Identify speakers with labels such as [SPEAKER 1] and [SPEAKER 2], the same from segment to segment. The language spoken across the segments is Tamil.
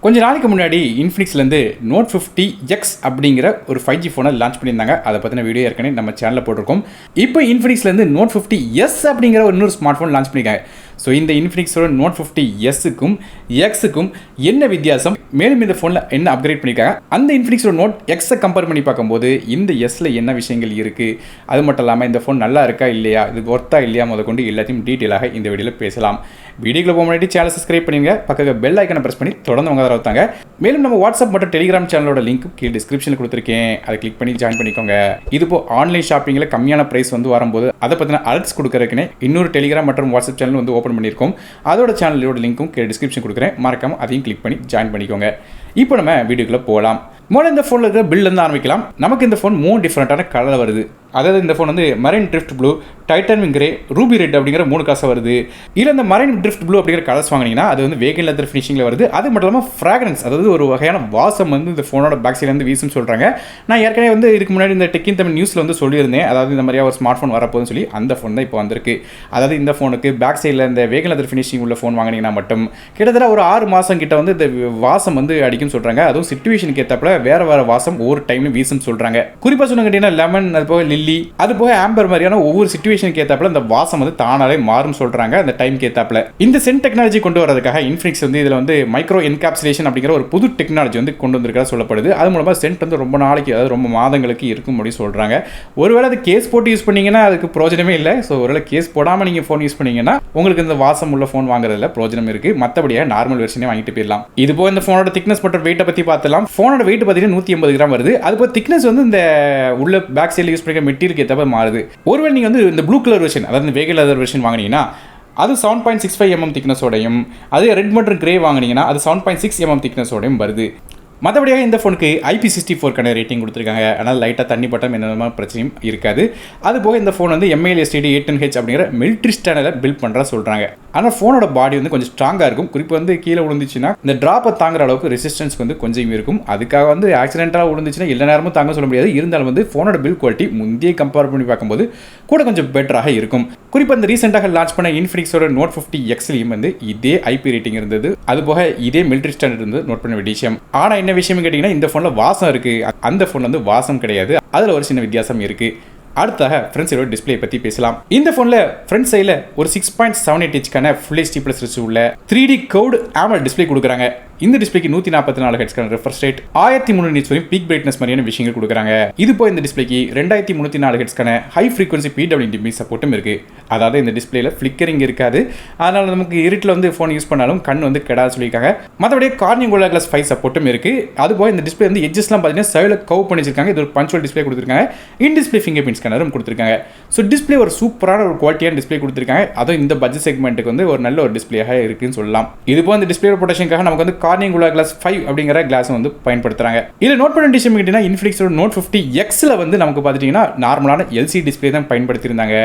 [SPEAKER 1] கொஞ்ச நாளைக்கு முன்னாடி இன்ஃபினிக்ஸ்லேருந்து நோட் 50X அப்படிங்கிற ஒரு 5G ஃபோனை லான்ச் பண்ணியிருந்தாங்க. அதை பற்றின வீடியோ ஏற்கனவே நம்ம சேனலில் போட்டிருக்கோம். இப்போ இன்ஃபினிக்ஸ்லேருந்து நோட் 50S அப்படிங்கிற ஒரு இன்னொரு ஸ்மார்ட் ஃபோன் லான்ச் பண்ணியிருக்காங்க. ஸோ இந்த இன்ஃபினிக்ஸோட நோட் 50Sக்கும் Xக்கும் என்ன வித்தியாசம், மேலும் இந்த ஃபோனில் என்ன அப்கிரேட் பண்ணியிருக்காங்க, அந்த இன்ஃபினிக்ஸோட நோட் Xை கம்பேர் பண்ணி பார்க்கும்போது இந்த எஸ்ல என்ன விஷயங்கள் இருக்குது, அது மட்டும் இல்லாமல் இந்த ஃபோன் நல்லா இருக்கா இல்லையா, இது ஒர்த்தா இல்லையா முதற்கொண்டு எல்லாத்தையும் டீட்டெயிலாக இந்த வீடியோவில் பேசலாம். வீடியோக்குள்ள போக முன்னாடி சேனல் சப்ஸ்கிரைப் பண்ணிடுங்க, பக்கத்தில் பெல் ஐக்கனை ப்ரெஸ் பண்ணி தொடர்ந்து உங்க ஆதரவு தாங்க. மேலும் நம்ம வாட்ஸ்அப் மற்றும் டெலிகிராம் சேனலோட லிங்க் கீழே டிஸ்கிரிப்ஷனில் கொடுத்துருக்கேன், அதை கிளிக் பண்ணி ஜாயின் பண்ணிக்கோங்க. இது இப்போ ஆன்லைன் ஷாப்பிங்கில் கம்மியான ப்ரைஸ் வந்து வரும்போது அதை பற்றின அலர்ட்ஸ் கொடுக்குறதுக்குன்னு இன்னொரு டெலிகிராம் மற்றும் வாட்ஸ்அப் சேனல் வந்து ஓப்பன் பண்ணியிருக்கோம். அதோட சேனலோட லிங்க்கும் கீழே டிஸ்கிரிப்ஷன் கொடுக்குறேன், மறக்காம அதையும் கிளிக் பண்ணி ஜாயின் பண்ணிக்கோங்க. இப்போ நம்ம வீடியோக்குள்ளே போகலாம். முதல்ல இந்த ஃபோனில் இருக்கிற பில்லேருந்து ஆரம்பிக்கலாம். நமக்கு இந்த ஃபோன் 3 டிஃப்ரெண்ட்டான கலர் வருது. அதாவது இந்த ஃபோன் வந்து marine drift blue, titanium grey, Ruby red அப்படிங்கிற 3 கலர்ஸ் வருது. இல்லை இந்த மரைன் ட்ரிஃப்ட் ப்ளூ அப்படிங்கிற கலர்ஸ் வாங்கினீங்கன்னா அது வந்து வேகன் லெதர் ஃபினிஷிங்கில் வருது. அது மட்டும் இல்லாமல் ஃப்ராக்ரன்ஸ், அதாவது ஒரு வகையான வாசம் வந்து இந்த ஃபோனோட பேக் சைட்லேருந்து வீசுன்னு சொல்கிறாங்க. நான் ஏற்கனவே வந்து இதுக்கு முன்னாடி இந்த டெக்கின் தமிழ் நியூஸில் வந்து சொல்லியிருந்தேன், அதாவது இந்த மாதிரியா ஒரு ஸ்மார்ட் ஃபோன் வரப்போகுதுன்னு சொல்லி. அந்த ஃபோன் தான் இப்போ வந்திருக்கு. அதாவது இந்த ஃபோனுக்கு பேக் சைடில் இந்த வேகன் லெதர் ஃபினிஷிங் உள்ள ஃபோன் வாங்கினீங்கன்னா மட்டும் கிட்டத்தட்ட ஒரு 6 மாதம் கிட்ட வந்து இந்த வாசம் வந்து அடிக்கும்னு சொல்கிறாங்க. அதுவும் சிச்சுவேஷனுக்கு ஏற்றப்பல வேறு வாசம் ஒவ்வொரு டைம்ல வீசுன்னு சொல்றாங்க. குறிப்பா சொன்ன கேட்டீங்கன்னா லெமன், அது போக லில்லி, அது போக ஆம்பர் மாதிரியான ஒவ்வொரு சிச்சுவேஷனுக்கு ஏத்தாப்புல இந்த வாசம் வந்து தானாலே மாறும் சொல்றாங்க. அந்த டைம்க்கு ஏத்தாப்புல இந்த சென்ட் டெக்னாலஜி கொண்டு வரதுக்காக இன்ஃபினிக்ஸ் வந்து இதுல வந்து மைக்ரோ என்கேப்சுலேஷன் அப்படிங்கிற ஒரு புது டெக்னாலஜி வந்து கொண்டு வந்திருக்கிறதா சொல்லப்படுது. அது மூலமா சென்ட் வந்து ரொம்ப நாளைக்கு, அதாவது ரொம்ப மாதங்களுக்கு இருக்கும் அப்படி சொல்றாங்க. ஒருவேளை அது கேஸ் போட்டு யூஸ் பண்ணீங்கன்னா அதுக்கு பிரோஜனமே இல்லை. ஸோ ஒருவேளை கேஸ் போடாம நீங்க ஃபோன் யூஸ் பண்ணீங்கன்னா உங்களுக்கு இந்த வாசம் உள்ள ஃபோன் வாங்குறதுல பிரோஜனம் இருக்கு. மற்றபடியாக நார்மல் வெர்ஷனே வாங்கிட்டு போயிடலாம். இது போக இந்த ஃபோனோட திக்னஸ் மற்றும் வெயிட்டை பத்தி பார்த்துலாம். ஃபோனோட வெயிட் பார்த்தீங்கன்னா 180 கிராம் வருது. அது போல திக்னஸ் வந்து இந்த உள்ள பேக் சைடில் யூஸ் பண்ணிக்கிற மெட்டீரியலுக்கு ஏற்ற மாறுது. ஒருவேளை நீங்கள் வந்து இந்த ப்ளூ கலர் வெர்ஷன், அதாவது வேகன் லெதர் வெர்ஷன் வாங்கினீங்கன்னா அது 7.65 mm திக்னஸோடையும், அதே ரெட் மற்றும் கிரே வாங்கினீங்கன்னா அது 7.6 mm திக்னஸோடையும் வருது. மற்றபடியாக இந்த ஃபோனுக்கு IP64 ரேட்டிங் கொடுத்துருக்காங்க. அதனால் லைட்டாக தண்ணி பட்டம் எந்த விதமான பிரச்சனையும் இருக்காது. அது போக இந்த ஃபோன் வந்து MIL STD 810H அப்படிங்கிற மிலிட்ரி ஸ்டாண்டர்டில் பில்ட் பண்ணுறா சொல்கிறாங்க. ஆனால் ஃபோனோட பாடி வந்து கொஞ்சம் ஸ்ட்ராங்காக இருக்கும். குறிப்பாக வந்து கீழே விழுந்துச்சுன்னா இந்த ட்ராப்பை தாங்குற அளவுக்கு ரெசிஸ்டன்ஸ் வந்து கொஞ்சம் இருக்கும். அதுக்காக வந்து ஆக்சிடென்ட்டாக விழுந்துச்சுன்னா எல்லா நேரமும் தாங்க சொல்ல முடியாது. இருந்தாலும் வந்து ஃபோனோட பில்ட் குவாலிட்டி முந்தைய கம்பேர் பண்ணி பார்க்கும்போது கூட கொஞ்சம் பெட்டராக இருக்கும். குறிப்பாக இந்த ரீசெண்டாக லான்ச் பண்ண இன்ஃபினிக்ஸோட நோட் 50Xலையும் வந்து இதே IP ரேட்டிங் இருந்தது. அது போக இதே மிலிட்ரி ஸ்டாண்டர்ட் இருந்தது. நோட் பண்ண வேண்டிய விஷயம். ஆனால் என்ன விஷயம் கேட்டீங்கன்னா இந்த ஃபோனில் வாசம் இருக்கு, அந்த ஃபோன் வந்து வாசம் கிடையாது. அதில் ஒரு சின்ன வித்தியாசம் இருக்கு. அடுத்தாக ஃப்ரண்ட் சைடோட டிஸ்பிளே பற்றி பேசலாம். இந்த ஃபோனில் ஃப்ரண்ட் சைடில் ஒரு 6.78 inch ஃபுல் HD ப்ளஸ் உள்ள 3D கர்வ்டு AMOLED டிஸ்பிளே கொடுக்குறாங்க. இந்த டிஸ்பிளேக்கு 144 Hz ரெஃப்ரெஷ் ரேட், 1300 nits வரையும் பீக் பிரைட்னஸ் மாதிரியான விஷயங்கள் கொடுக்குறாங்க. இது போய் இந்த டிஸ்பிளேக்கு 2304 Hz ஹை ஃப்ரீக்வன்சி PWDP சப்போர்ட்டும் இருக்கு. அதாவது இந்த டிஸ்பிளேல ஃபிளிக்கரிங் இருக்காது. அதனால நமக்கு இருட்டில் வந்து ஃபோன் யூஸ் பண்ணாலும் கண் வந்து கெடாது சொல்லியிருக்காங்க. மற்றபடி கார்னிங் கோல்ட் கிளாஸ் 5 சப்போர்ட்டும் இருக்கு. அது போய் இந்த டிஸ்பிளே வந்து எட்ஜஸ்லாம் பார்த்தீங்கன்னா சைடில் கவ் பண்ணி வச்சிருக்காங்க. இது ஒரு பஞ்சுவல் டிஸ்பிளே கொடுத்துருக்காங்க. இன் டிஸ்பிளே ஃபிங்கர் பிரிண்ட் ஸ்கேனரும் கொடுத்துருக்காங்க. ஸோ டிஸ்பிளே ஒரு சூப்பரான ஒரு குவாலிட்டியான டிஸ்பிளே கொடுத்துருக்காங்க. அதுவும் இந்த பட்ஜெட் செக்மெண்ட்டுக்கு வந்து ஒரு நல்ல ஒரு டிஸ்பிளேயாக இருக்குன்னு சொல்லலாம். இது போய் இந்த டிஸ்பிளே ப்ரொடெக்ஷனுக்காக நமக்கு வந்து கார்னிங் கோல்ட் கிளாஸ் 5 அப்படிங்கிற கிளாஸ் வந்து பயன்படுத்துறாங்க. இதுல நோட் பண்ண விஷயம் கேட்டீங்கன்னா இன்ஃபினிக்ஸோட நோட் 50Xல வந்து நமக்கு பார்த்துட்டீங்கன்னா நார்மலான LCD டிஸ்பிளே தான் பயன்படுத்தி இருந்தாங்க.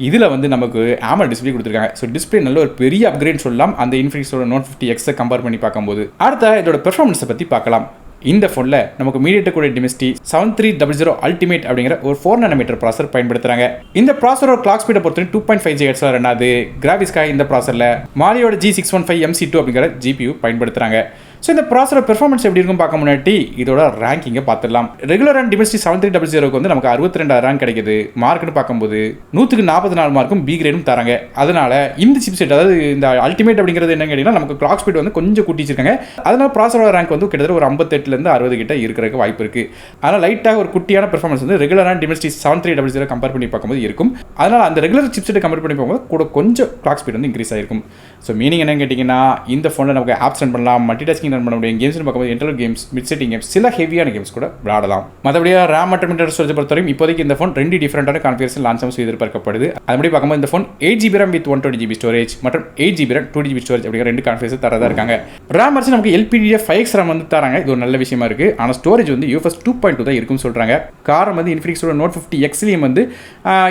[SPEAKER 1] இதுல வந்து நமக்கு AMOLED டிஸ்பிளே கொடுத்துருக்காங்க. ஸோ டிஸ்பிளே நல்ல ஒரு பெரிய அப்கிரேட் சொல்லலாம் அந்த இன்ஃபினிக்ஸோட நோட் 50Xை கம்பேர் பண்ணி பார்க்கும்போது. அடுத்த இதோட பெர்ஃபார்மன்ஸை பற்றி பார்க்கலாம். இந்த ஃபோனில் நமக்கு மீடியாடெக் Dimensity 7300 அல்டிமேட் அப்படிங்கிற ஒரு 4 nm ப்ராசர் பயன்படுத்துறாங்க. இந்த ப்ராசரோட கிளாக் ஸ்பீடை பொறுத்து 2.5 GHz ரன் ஆகுது. கிராஃபிக்ஸ்க்காக இந்த ப்ராசரில் மாலியோட G615 MC2 அப்படிங்கிற GPU பயன்படுத்துறாங்க. ஸோ இந்த ப்ராசரோட பெர்ஃபார்மன்ஸ் எப்படி இருக்கும் பார்க்க முன்னாடி இதோட ரேங்கிங்கை பார்த்துடலாம். ரெகுலர் அண்ட் Dimensity 7300க்கு வந்து நமக்கு 62 ரேங்க் கிடைக்குது. மார்க்னு பார்க்கும்போது 144 மார்க்கும் B கிரேடும் தராங்க. அதனால இந்த சிப்செட், அதாவது இந்த அல்டிமேட் அப்படிங்கிறது என்ன கேட்டீங்கன்னா நமக்கு கிளாக் ஸ்பீட் வந்து கொஞ்சம் கூட்டி வச்சிருக்காங்க. அதனால ப்ராசரோட ரேங்க் வந்து கிட்டத்தட்ட ஒரு 58லேருந்து 60 கிட்ட இருக்கிறதுக்கு வாய்ப்பு இருக்கு. அதனால் லைட்டாக ஒரு குட்டியான பெர்ஃபார்மன்ஸ் வந்து ரெகுலர் அண்ட் Dimensity 7300 கம்பேர் பண்ணி பார்க்கும்போது இருக்கும். அதனால் அந்த ரெகுலர் சிப்செட்டை கம்பேர் பண்ணி பார்க்கும்போது கூட கொஞ்சம் கிளாக் ஸ்பீட் வந்து இன்க்ரீஸ் ஆகிருக்கும். ஸோ மீனிங் என்னன்னு கேட்டிங்கன்னா இந்த ஃபோனில் நமக்கு ஆப்ஸ் ரன் பண்ணலாம், மல்டிடாஸ்கிங் ரன் பண்ண முடியும். கேம்ஸ் பார்க்கும்போது internal games, mid setting games, சில ஹெவியான கேம்ஸ் கூட விளையாடலாம். மற்றபடியாக RAM மற்றும் இன்டர்னல் ஸ்டோரேஜ் பொறுத்தவரைக்கும் இப்போதைக்கு இந்த ஃபோன் 2 டிஃபரெண்டான கான்ஃபிகரேஷன் லான்ச் ஆகும் எதிர்பார்க்கப்படுது. அதுபடி பார்க்கும்போது இந்த phone 8GB RAM with 120GB storage மற்றும் 8GB RAM 2GB ஸ்டோரேஜ் அப்படிங்கிற 2 கான்ஃபிகரேஷன் தரதா இருக்காங்க. RAM வச்சு நமக்கு LPDDR 5X RAM வந்து தராங்க. இது ஒரு நல்ல விஷயமா இருக்கு. ஆனால் ஸ்டோரேஜ் வந்து UFS 2.2 தான் இருக்குன்னு சொல்றாங்க. காரணம் வந்து இன்ஃபினிக்ஸோட நோட் 50Xலையும் வந்து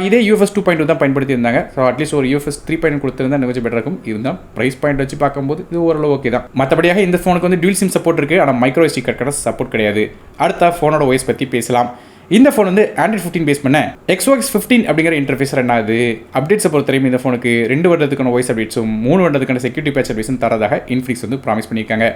[SPEAKER 1] இதே UFS 2.2 தான் பயன்படுத்தி இருந்தாங்க. ஸோ அட்லீஸ்ட் ஒரு UFS 3.0 கொடுத்திருந்தா கொஞ்சம் பெட்டராக இருக்கும். இருந்தால் பிரைஸ் பாயிண்ட் வச்சு பார்க்கும்போது இது ஓரளவு ஓகே தான். மற்றபடியாக இந்த ஃபோனுக்கு வந்து டியூல் சிம் சப்போர்ட் இருக்கு. ஆனால் மைக்ரோ SD கார்டு சப்போர்ட் கிடையாது. அடுத்த ஃபோனோட வாய்ஸ் பற்றி பேசலாம். இந்த ஃபோன் வந்து ஆண்ட்ராய்ட் 15 பேஸ் பண்ண XOX 15 அப்படிங்கிற இன்டர்ஃபேஸ் ரன் ஆகுது. அப்டேட்ஸை பொறுத்தவரையும் இந்த ஃபோனுக்கு 2 வருடத்துக்கான வாய்ஸ் அப்டேட்ஸும் 3 வருடத்துக்கான செக்யூரிட்டி பேட்ச் அப்டேட்ஸும் தரதாக இன்ஃபினிக்ஸ் வந்து ப்ராமிஸ் பண்ணியிருக்காங்க.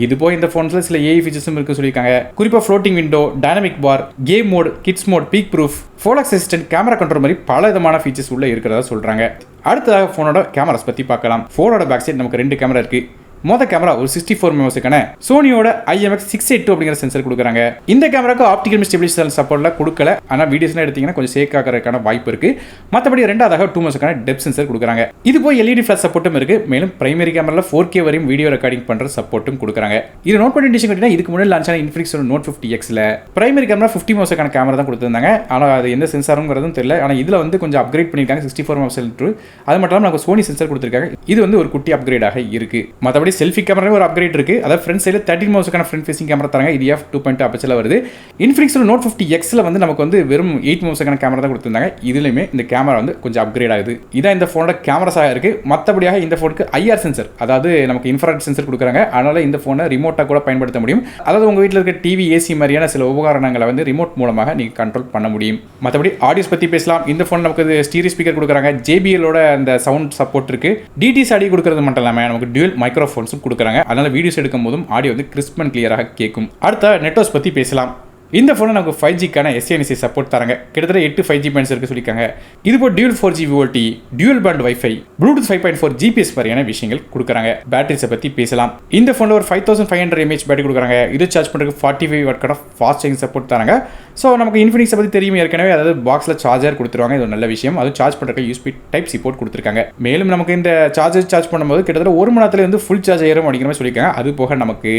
[SPEAKER 1] இது போய் இந்த ஃபோன்ஸில் சில AI ஃபீச்சர்ஸும் இருக்கு சொல்லியிருக்காங்க. குறிப்பாக floating window, dynamic bar, game mode, kids mode, peek proof, Folax assistant, camera control மாதிரி பல விதமான ஃபீச்சர்ஸ் உள்ள இருக்கிறதா சொல்றாங்க. அடுத்ததாக ஃபோனோட கேமராஸ் பற்றி பார்க்கலாம். ஃபோனோட பேக் சைடு நமக்கு 2 கேமரா இருக்கு. மொதல் கேமரா ஒரு 64 மெகாபிக்சலுக்கான சோனியோட IMX682 அப்படிங்கிற சென்சர் கொடுக்குறாங்க. இந்த கேமராக்கு ஆப்டிகல் ஸ்டெபிலைசேஷன் சப்போர்ட்ல கொடுக்கல. ஆனால் வீடியோஸ்லாம் எடுத்தீங்கன்னா கொஞ்சம் சேக் ஆகிறதுக்கான வாய்ப்பு இருக்கு. மற்றபடி ரெண்டாவதாக 2 மெகாபிக்சலுக்கான டெப்த் சென்சர் கொடுக்குறாங்க. இது போய் LED ஃபிளாஷ் சப்போர்ட்டும் இருக்கு. மேலும் பிரைமரி கேமரால 4K வரையும் வீடியோ ரெக்கார்டிங் பண்ற சப்போர்ட்டும் கொடுக்குறாங்க. இது நோட் பண்ணி கேட்டீங்கன்னா இதுக்கு முன்னாடி லான்ச் ஆன இன்ஃபினிக்ஸ் Note 50Xல பிரைமரி கேமரா 50 மெகாபிக்சலுக்கான கேமரா தான் கொடுத்திருந்தாங்க. ஆனால் அது எந்த சென்சாருங்கிறதும் தெரியல. ஆனால் இதுல வந்து கொஞ்சம் அப்கிரேட் பண்ணிருக்காங்க 64 மெகாபிக்சல். அது மட்டும் இல்லாமல் நமக்கு சோனி சென்சார் கொடுத்திருக்காங்க. இது வந்து ஒரு குட்டி அப்கிரேடாக இருக்கு. மற்றபடி செல்ஃபி கேமரா ஒரு அப்கிரேட் இருக்கு. அதாவது ஃப்ரண்ட் சைடுல 13 மெகாபிக்சலுக்கான ஃப்ரண்ட் ஃபேசிங் கேமரா தராங்க. இது f2.2 அபர்ச்சர்ல வருது. இன்ஃபினிக்ஸ் Note 50Xல வந்து நமக்கு வந்து வெறும் 8 மெகாபிக்சலுக்கான கேமரா தான் கொடுத்திருந்தாங்க. இதுலயுமே இந்த கேமரா வந்து கொஞ்சம் அப்கிரேட் ஆகுது. இதான் இந்த ஃபோனோட கேமராஸாக இருக்கு. மற்றபடியாக இந்த ஃபோனுக்கு IR சென்சர், அதாவது நமக்கு இன்ஃப்ராரெட் சென்சர் கொடுக்குறாங்க. அதனால இந்த ஃபோனை ரிமோட்டாக கூட பயன்படுத்த முடியும். அதாவது உங்க வீட்டில் இருக்க டிவி, ஏசி மாதிரியான சில உபகரணங்களை வந்து ரிமோட் மூலமாக நீங்க கண்ட்ரோல் பண்ண முடியும். மற்றபடி ஆடியோஸ் பத்தி பேசலாம். இந்த ஃபோன் நமக்கு ஸ்டீரியோ ஸ்பீக்கர் கொடுக்குறாங்க. JBL-ஓட அந்த சவுண்ட் சப்போர்ட் இருக்கு. DTS ஆடியோ கொடுக்கறது மட்டும் இல்லாமல் நமக்கு டியூல் மைக்ரோஃபோன்ஸும் கொடுக்குறாங்க. அதனால வீடியோஸ் எடுக்கும் போதும் ஆடியோ வந்து கிறிஸ்ப் அண்ட் கிளியராக கேட்கும். அடுத்த நெட்வொர்க்ஸ் பத்தி பேசலாம். இந்த ஃபோனை நமக்கு 5G-க்கான SANC சப்போர்ட் தராங்க. கிட்டத்தட்ட 8 5G பேண்ட்ஸ் இருக்கு சொல்லியிருக்காங்க. இது போல் dual 4G VoLTE, dual band wifi, bluetooth 5.4 GPS மாதிரியான விஷயங்கள் கொடுக்குறாங்க. பேட்டரிஸை பற்றி பேசலாம். இந்த ஃபோனில் ஒரு 5500 mAh பேட்டரி கொடுக்குறாங்க. இது சார்ஜ் பண்ணுறதுக்கு 45 வாட்க்கான ஃபாஸ்ட் சார்ஜிங் சப்போர்ட் தராங்க. ஸோ நமக்கு இன்ஃபினிக்ஸை பற்றி தெரியும் ஏற்கனவே. அதாவது பாக்ஸில் சார்ஜர் கொடுத்துருவாங்க. இது ஒரு நல்ல விஷயம். அது சார்ஜ் பண்ணுறதுக்கு USB Type-C போர்ட் கொடுத்துருக்காங்க. மேலும் நமக்கு இந்த சார்ஜர் சார்ஜ் பண்ணும்போது கிட்டத்தட்ட 1 மணி நேரத்தில் வந்து ஃபுல் சார்ஜ் ஆயிரும் அப்படிங்கிற மாதிரி சொல்லியிருக்காங்க. அது போக நமக்கு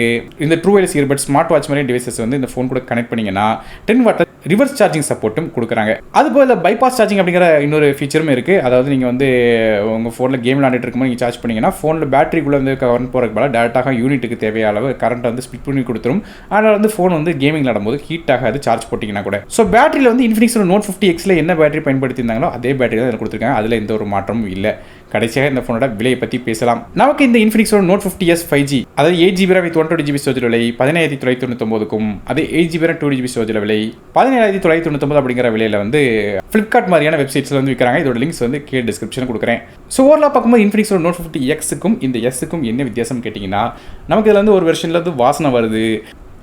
[SPEAKER 1] இந்த true wireless earbud, smart watch மாதிரி டிவைசஸ் வந்து இந்த ஃபோன் கூட கனெக்ட் பண்ணீங்கன்னா 10 வாட் ரிவர்ஸ் சார்ஜிங் சப்போர்ட்டும் கொடுக்குறாங்க. அது போல பைபாஸ் சார்ஜிங் அப்படிங்கிற இன்னொரு ஃபீச்சரும் இருக்கு. அதாவது நீங்க வந்து உங்க ஃபோனில் கேம் விளையாண்டுட்டு இருக்கும்போது நீங்க சார்ஜ் பண்ணீங்கன்னா ஃபோனில் பேட்டரிக்குள்ள வந்து கரண்ட் போறதுக்கு பதிலாக டேரக்டாக யூனிட்டுக்கு தேவையான அளவு கரண்ட் வந்து ஸ்பிட் பண்ணி கொடுத்துரும். அதனால வந்து ஃபோன் வந்து கேமிங் விளையாடும்போது ஹீட் ஆகாது சார்ஜ் போட்டிங்கன்னா கூட. ஸோ பேட்டரியில் வந்து இன்ஃபினிக்ஸ் Note 50Xல என்ன பேட்டரி பயன்படுத்தியிருந்தாங்களோ அதே பேட்டரி தான் இதில் கொடுத்துருக்காங்க. அதில் எந்த ஒரு மாற்றமும் இல்லை. கடைசியாக இந்த ஃபோனோட விலையை பற்றி பேசலாம். நமக்கு இந்த இன்ஃபினிக்ஸ் Note 50S 5G, அதாவது 8GB RAM with 128GB storage விலை 17999க்கும், அது 8GB RAM 2GB ஸ்டோரேஜ் விலை 17999 அப்படிங்கிற விலையில் வந்து ஃப்ளிப்கார்ட் மாதிரியான வெப்சைட்ஸில் வந்து விற்கிறாங்க. இதோட லிங்க்ஸ் வந்து கீழே டிஸ்கிரிப்ஷன் கொடுக்குறேன். ஸோ ஓவராலாக பார்க்கும்போது இன்ஃபினிக்ஸ் Note 50Xக்கும் இந்த S-க்கும் என்ன வித்தியாசம் கேட்டிங்கன்னா, நமக்கு இதில் வந்து ஒரு வெர்ஷனில் வந்து வாசனை வருது.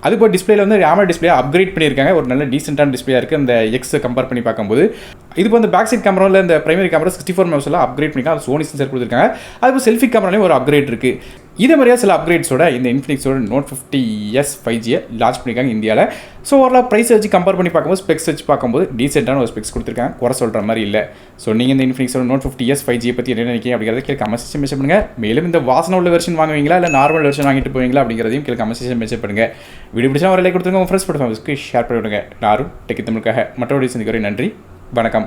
[SPEAKER 1] அதுபோல் டிஸ்பிளேல வந்து AMOLED டிஸ்பிளே அப்கிரேட் பண்ணியிருக்காங்க. ஒரு நல்ல டீசென்டான டிஸ்பிளே இருக்குது அந்த X கம்பேர் பண்ணி பார்க்கும்போது. இது இப்போ அந்த பேக் சைட் கேமராவில் இந்த பிரைமரி கேமரா 64 மெகாபிக்சல் அப்கிரேட் பண்ணியிருக்காங்க. அது சோனி சென்சர் கொடுத்துருக்காங்க. அதுபோல் செல்ஃபி கேமராலையும் ஒரு அப்கிரேட் இருக்குது. இதே மாதிரியா சில அப்கிரேட்ஸோட இந்த இன்ஃபினிக்ஸோட Note 50S 5G லான்ச் பண்ணியிருக்காங்க இந்தியாவில். ஸோ ஓவரால் ப்ரைஸ் வச்சு கம்பேர் பண்ணி பார்க்கும்போது, ஸ்பெக்ஸ் வச்சு பார்க்கும்போது டீசென்டான ஒரு ஸ்பெக்ஸ் கொடுத்துருக்காங்க. குறை சொல்கிற மாதிரி இல்லை. ஸோ நீங்கள் இந்த இன்ஃபினிக்ஸோட Note 50S 5G பற்றி என்ன நினைக்கிறீங்க அப்படிங்கிறத கீழே கமெண்ட் செக்ஷன் மென்ஷன் பண்ணுங்கள். மேலும் இந்த வாசனை உள்ள வெர்ஷன் வாங்குவீங்களா இல்லை நார்மல் வெர்ஷன் வாங்கிட்டு போவீங்களா அப்படிங்கிறதையும் கீழே கமெண்ட் செக்ஷன் மென்ஷன் பண்ணுங்கள். வீடியோ பிடிச்சா ஒரு லைக் கொடுத்துருங்க. உங்கள் ஃப்ரெண்ட்ஸ் ஃபேமிலிஸ்க்கு ஷேர் பண்ணி விடுங்க. நாரும் டெக் தமிழுக்காக மற்றபடி சந்திக்கிறேன். நன்றி, வணக்கம்.